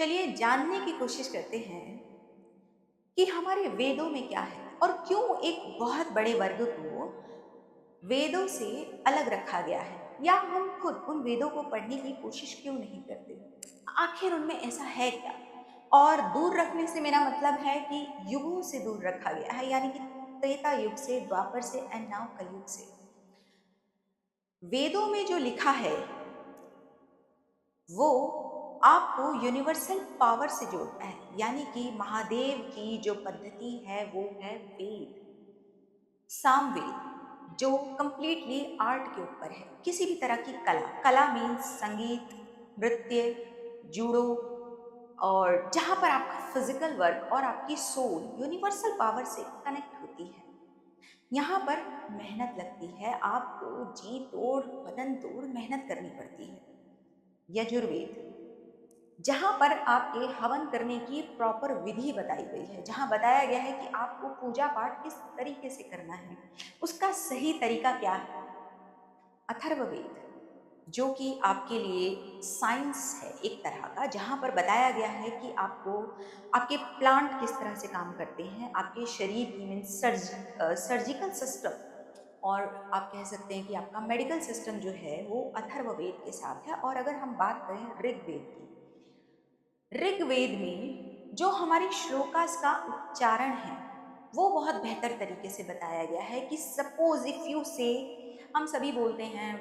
चलिए जानने की कोशिश करते हैं कि हमारे वेदों में क्या है और क्यों एक बहुत बड़े वर्ग को वेदों से अलग रखा गया है, या हम खुद उन वेदों को पढ़ने की कोशिश क्यों नहीं करते। आखिर उनमें ऐसा है क्या। और दूर रखने से मेरा मतलब है कि युगों से दूर रखा गया है, यानी कि त्रेता युग से, द्वापर से एंड नाउ कलयुग से। वेदों में जो लिखा है वो आपको यूनिवर्सल पावर से जोड़ता है, यानी कि महादेव की जो पद्धति है वो है वेद, सामवेद, जो कंप्लीटली आर्ट के ऊपर है। किसी भी तरह की कला, कला मीन्स संगीत, नृत्य, जूडो, और जहां पर आपका फिजिकल वर्क और आपकी सोल यूनिवर्सल पावर से कनेक्ट होती है। यहाँ पर मेहनत लगती है, आपको जी तोड़ बदन तोड़ मेहनत करनी पड़ती है। यजुर्वेद, जहां पर आपके हवन करने की प्रॉपर विधि बताई गई है, जहां बताया गया है कि आपको पूजा पाठ किस तरीके से करना है, उसका सही तरीका क्या है। अथर्ववेद, जो कि आपके लिए साइंस है एक तरह का, जहां पर बताया गया है कि आपको आपके प्लांट किस तरह से काम करते हैं, आपके शरीर की मीन्स सर्जिकल सिस्टम, और आप कह सकते हैं कि आपका मेडिकल सिस्टम जो है वो अथर्ववेद के साथ है। और अगर हम बात करें ऋग्वेद की, ऋग्वेद में जो हमारी श्लोकास का उच्चारण है वो बहुत बेहतर तरीके से बताया गया है कि सपोज इफ यू से, हम सभी बोलते हैं,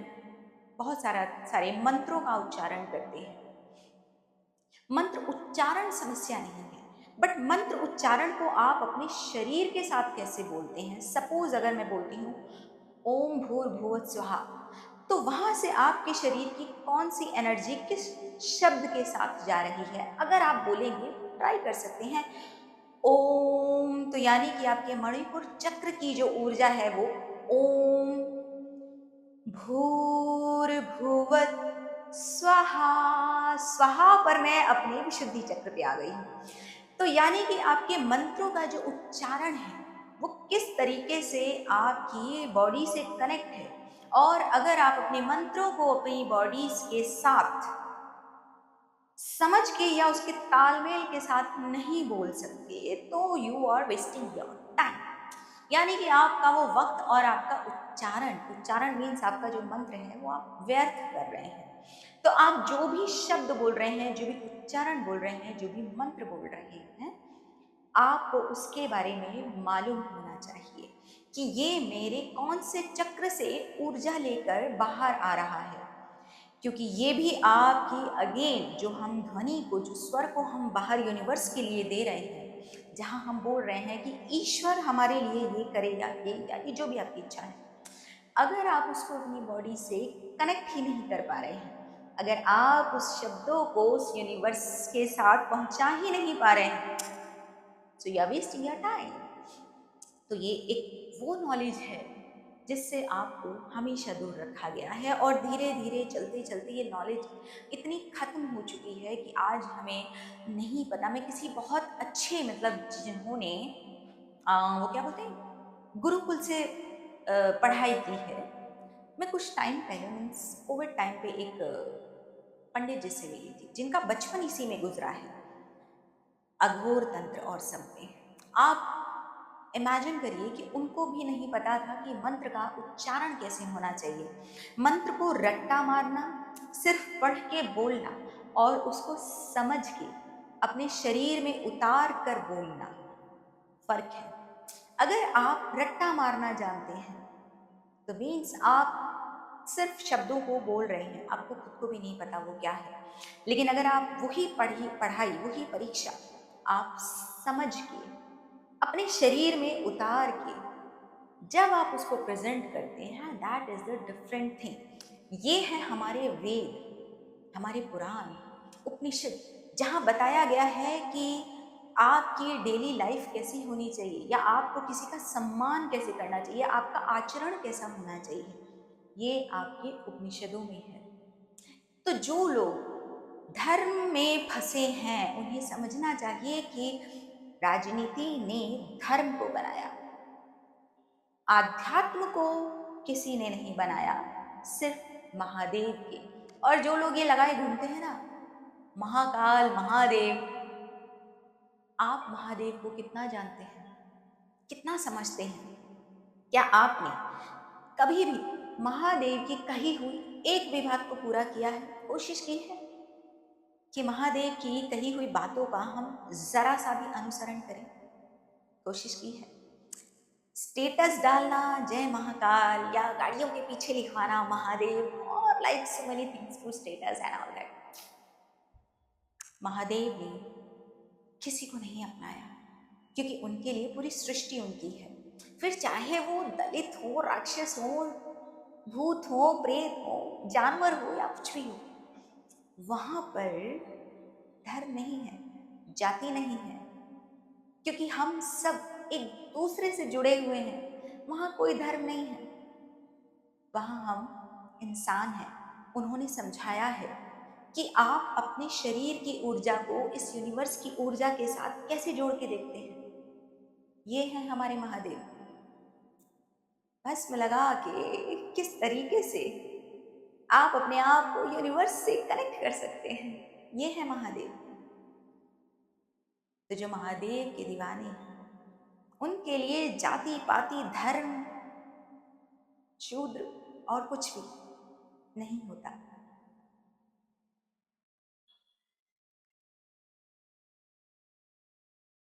बहुत सारे मंत्रों का उच्चारण करते हैं। मंत्र उच्चारण समस्या नहीं है, बट मंत्र उच्चारण को आप अपने शरीर के साथ कैसे बोलते हैं। सपोज अगर मैं बोलती हूँ ओम भूर्भुवः स्वहा, तो वहां से आपके शरीर की कौन सी एनर्जी किस शब्द के साथ जा रही है। अगर आप बोलेंगे, ट्राई कर सकते हैं, ओम, तो यानी कि आपके मणिपुर चक्र की जो ऊर्जा है वो ओम भूर्भुवः स्वाहा। स्वाहा पर मैं अपने विशुद्धि चक्र पे आ गई हूँ। तो यानी कि आपके मंत्रों का जो उच्चारण है वो किस तरीके से आपकी बॉडी से कनेक्ट है। और अगर आप अपने मंत्रों को अपनी बॉडी के साथ समझ के या उसके तालमेल के साथ नहीं बोल सकते, तो you are wasting your time. यानी कि आपका वो वक्त और आपका उच्चारण, उच्चारण मीन्स आपका जो मंत्र है वो आप व्यर्थ कर रहे हैं। तो आप जो भी शब्द बोल रहे हैं, जो भी उच्चारण बोल रहे हैं, जो भी मंत्र बोल रहे हैं, आपको उसके बारे में मालूम होना चाहिए कि ये मेरे कौन से चक्र से ऊर्जा लेकर बाहर आ रहा है। क्योंकि ये भी आपकी अगेन, जो हम ध्वनि को, जो स्वर को हम बाहर यूनिवर्स के लिए दे रहे हैं, जहां हम बोल रहे हैं कि ईश्वर हमारे लिए ये करे या ये जो भी आपकी इच्छा है, अगर आप उसको अपनी बॉडी से कनेक्ट ही नहीं कर पा रहे हैं, अगर आप उस शब्दों को उस यूनिवर्स के साथ पहुंचा ही नहीं पा रहे हैं, so you are wasting your time. तो ये एक वो नॉलेज है जिससे आपको हमेशा दूर रखा गया है, और धीरे धीरे चलते चलते ये नॉलेज इतनी खत्म हो चुकी है कि आज हमें नहीं पता। मैं किसी बहुत अच्छे, मतलब जिन्होंने वो क्या बोलते हैं, गुरुकुल से पढ़ाई की है, मैं कुछ टाइम पहले मीन्स कोविड टाइम पे एक पंडित जी से मिली थी, जिनका बचपन इसी में गुजरा है, अघोर तंत्र और सब में। आप इमेजिन करिए कि उनको भी नहीं पता था कि मंत्र का उच्चारण कैसे होना चाहिए। मंत्र को रट्टा मारना, सिर्फ पढ़ के बोलना, और उसको समझ के अपने शरीर में उतार कर बोलना, फर्क है। अगर आप रट्टा मारना जानते हैं तो मीन्स आप सिर्फ शब्दों को बोल रहे हैं, आपको खुद को भी नहीं पता वो क्या है। लेकिन अगर आप वही पढ़ाई, वही परीक्षा आप समझ के अपने शरीर में उतार के जब आप उसको प्रेजेंट करते हैं, that is the different thing. ये है हमारे वेद, हमारे पुराण, उपनिषद, जहां बताया गया है कि आपकी डेली लाइफ कैसी होनी चाहिए, या आपको किसी का सम्मान कैसे करना चाहिए, आपका आचरण कैसा होना चाहिए, ये आपके उपनिषदों में है। तो जो लोग धर्म में फंसे हैं उन्हें समझना चाहिए कि राजनीति ने धर्म को बनाया, आध्यात्म को किसी ने नहीं बनाया, सिर्फ महादेव के। और जो लोग ये लगाए घूमते हैं ना महाकाल महादेव, आप महादेव को कितना जानते हैं, कितना समझते हैं? क्या आपने कभी भी महादेव की कही हुई एक भी बात को पूरा किया है, कोशिश की है कि महादेव की कही हुई बातों का हम जरा सा भी अनुसरण करें? कोशिश की है? स्टेटस डालना जय महाकाल या गाड़ियों के पीछे लिखवाना महादेव और like so many things to status and all that, Mahadev ने किसी को नहीं अपनाया, क्योंकि उनके लिए पूरी सृष्टि उनकी है। फिर चाहे वो दलित हो, राक्षस हो, भूत हो, प्रेत हो, जानवर हो या कुछ भी हो, वहां पर धर्म नहीं है, जाति नहीं है, क्योंकि हम सब एक दूसरे से जुड़े हुए हैं। वहां कोई धर्म नहीं है, वहां हम इंसान हैं। उन्होंने समझाया है कि आप अपने शरीर की ऊर्जा को इस यूनिवर्स की ऊर्जा के साथ कैसे जोड़ के देखते हैं। ये हैं हमारे महादेव। भस्म लगा के किस तरीके से आप अपने आप को यूनिवर्स से कनेक्ट कर सकते हैं, ये है महादेव। तो जो महादेव के दीवाने हैं, उनके लिए जाति पाति धर्म शूद्र और कुछ भी नहीं होता।